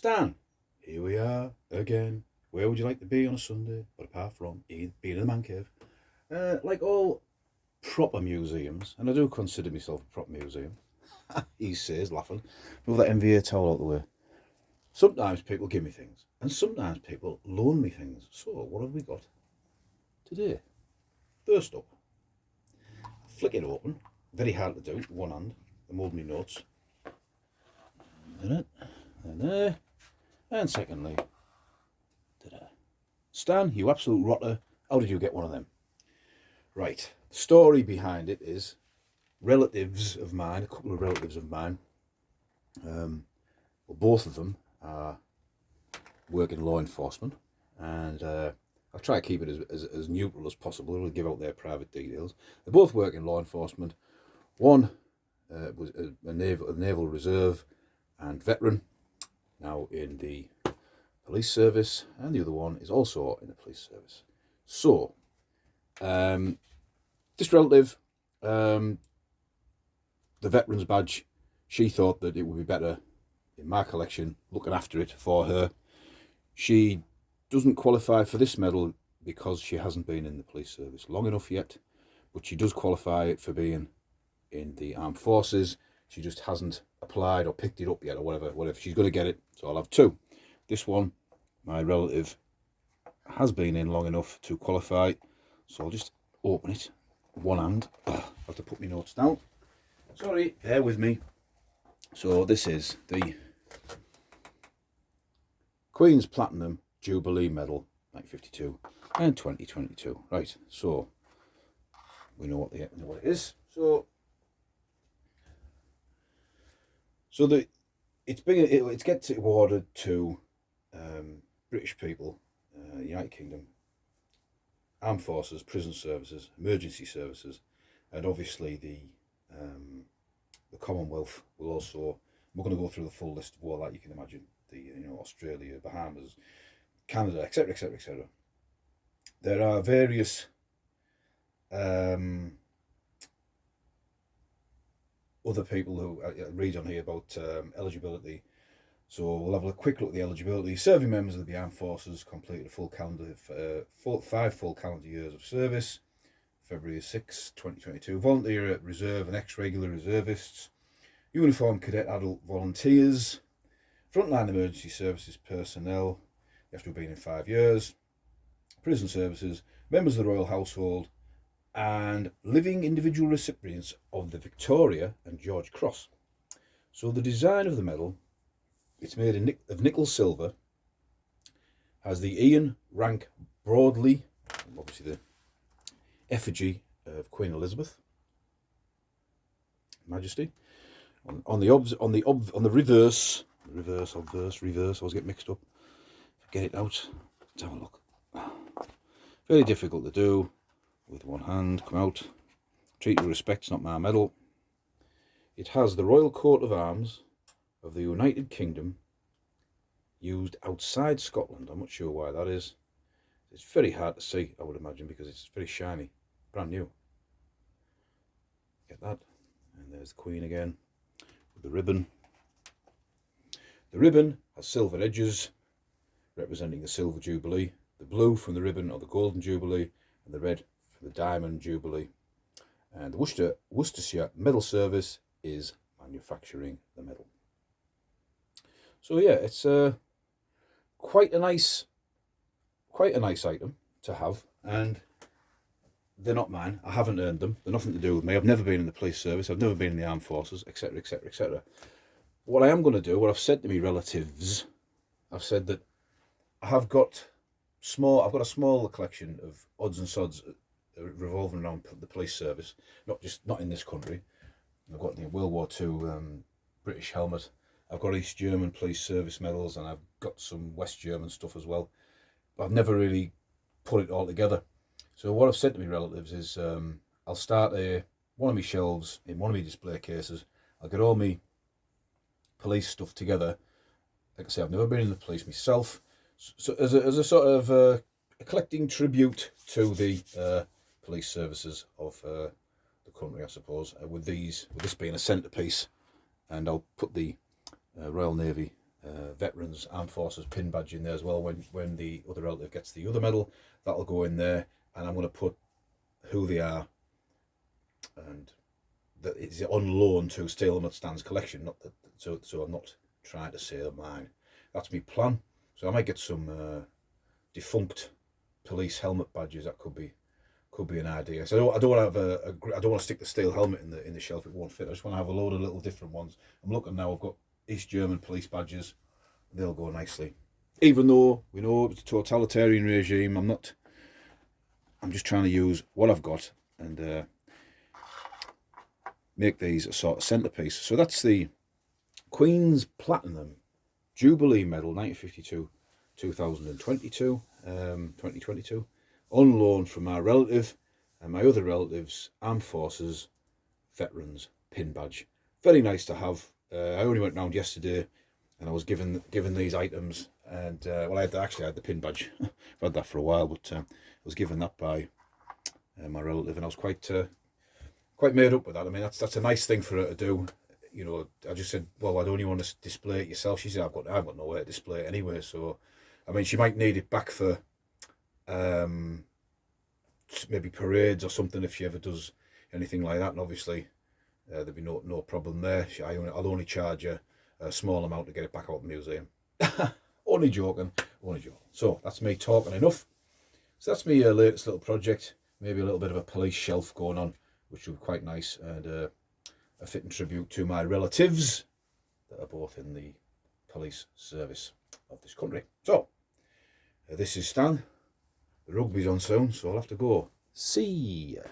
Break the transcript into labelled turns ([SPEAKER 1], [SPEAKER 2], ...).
[SPEAKER 1] Stan, here we are again. Where would you like to be on a Sunday, but apart from being in the man cave? Like all proper museums, and I do consider myself a proper museum, he says, laughing, move that MVA towel out the way. Sometimes people give me things, and sometimes people loan me things. So, what have we got today? First up, flick it open. Very hard to do with one hand. I'm holding my notes. And there. And secondly, ta-da. Stan, you absolute rotter, how did you get one of them? Right, the story behind it is relatives of mine, a couple of relatives of mine, well, both of them work in law enforcement, and I'll try to keep it as neutral as possible. I will give out their private details. They both work in law enforcement. One was a naval reserve and veteran, now in the police service, and the other one is also in the police service. So, this relative, the veteran's badge, she thought that it would be better in my collection, looking after it for her. She doesn't qualify for this medal because she hasn't been in the police service long enough yet, but she does qualify for being in the armed forces. She just hasn't applied or picked it up yet or whatever. She's going to get it, so I'll have two. This one, my relative has been in long enough to qualify, so I'll just open it one hand. I have to put my notes down. Sorry, bear with me. So this is the Queen's Platinum Jubilee Medal, 1952 and 2022. Right, so we know what it is. So it gets awarded to British people, United Kingdom, armed forces, prison services, emergency services, and obviously the Commonwealth will also. We're going to go through the full list of all that you can imagine. Australia, Bahamas, Canada, etc., etc., etc. There are various other people who read on here about eligibility. So we'll have a quick look at the eligibility. Serving members of the armed forces completed a full calendar, 5 full calendar years of service. February 6, 2022. Volunteer reserve and ex-regular reservists. Uniformed cadet adult volunteers. Frontline emergency services personnel. You have to have been in 5 years. Prison services. Members of the royal household. And living individual recipients of the Victoria and George Cross. So the design of the medal, it's made of nickel silver, has the Ian Rank Broadley, obviously the effigy of Queen Elizabeth, Majesty. On the reverse, I always get mixed up. Get it out. Let's have a look. Very difficult to do. With one hand, come out. Treat with respect, it's not my medal. It has the Royal Coat of Arms of the United Kingdom used outside Scotland. I'm not sure why that is. It's very hard to see, I would imagine, because it's very shiny, brand new. Get that. And there's the Queen again with the ribbon. The ribbon has silver edges representing the Silver Jubilee, the blue from the ribbon or the Golden Jubilee, and the red the Diamond Jubilee. And the Worcestershire Medal Service is manufacturing the medal. So yeah, it's quite a nice item to have, and they're not mine. I haven't earned them. They're nothing to do with me. I've never been in the police service. I've never been in the armed forces, etc., etc., etc. What I am going to do, what I've said to me relatives, I've said that I've got a smaller collection of odds and sods revolving around the police service, not in this country. I've got the World War II British helmet. I've got East German police service medals, and I've got some West German stuff as well. But I've never really put it all together. So what I've said to my relatives is I'll start one of my shelves in one of my display cases. I'll get all my police stuff together. Like I say, I've never been in the police myself. So as a sort of a collecting tribute to the police services of the country, I suppose, with this being a centrepiece, and I'll put the Royal Navy Veterans Armed Forces pin badge in there as well. When the other relative gets the other medal, that'll go in there, and I'm going to put who they are, and that it's on loan to Steel Helmet Stands collection. Not that, so I'm not trying to say mine. That's my plan. So I might get some defunct police helmet badges. That could be an idea. So I don't want to have I don't want to stick the steel helmet in the shelf. It won't fit. I just want to have a load of little different ones. I'm looking now. I've got East German police badges. They'll go nicely. Even though we know it's a totalitarian regime, I'm just trying to use what I've got and make these a sort of centerpiece. So that's the Queen's Platinum Jubilee Medal 1952 2022 2022 on loan from my relative and my other relatives Armed Forces Veterans pin badge. Very nice to have. I only went round yesterday and I was given these items, and well, I had the pin badge. I've had that for a while, but I was given that by my relative, and I was quite made up with that. I mean, that's a nice thing for her to do. You know, I just said, well, why don't you want to display it yourself? She said, I've got nowhere to display it anyway. So, I mean, she might need it back for maybe parades or something if she ever does anything like that. And obviously, there'd be no problem there. I'll only charge her a small amount to get it back out of the museum. Only joking. So that's me talking enough. So that's my latest little project. Maybe a little bit of a police shelf going on, which would be quite nice, and a fitting tribute to my relatives that are both in the police service of this country. So this is Stan. The rugby's on soon, so I'll have to go. See ya.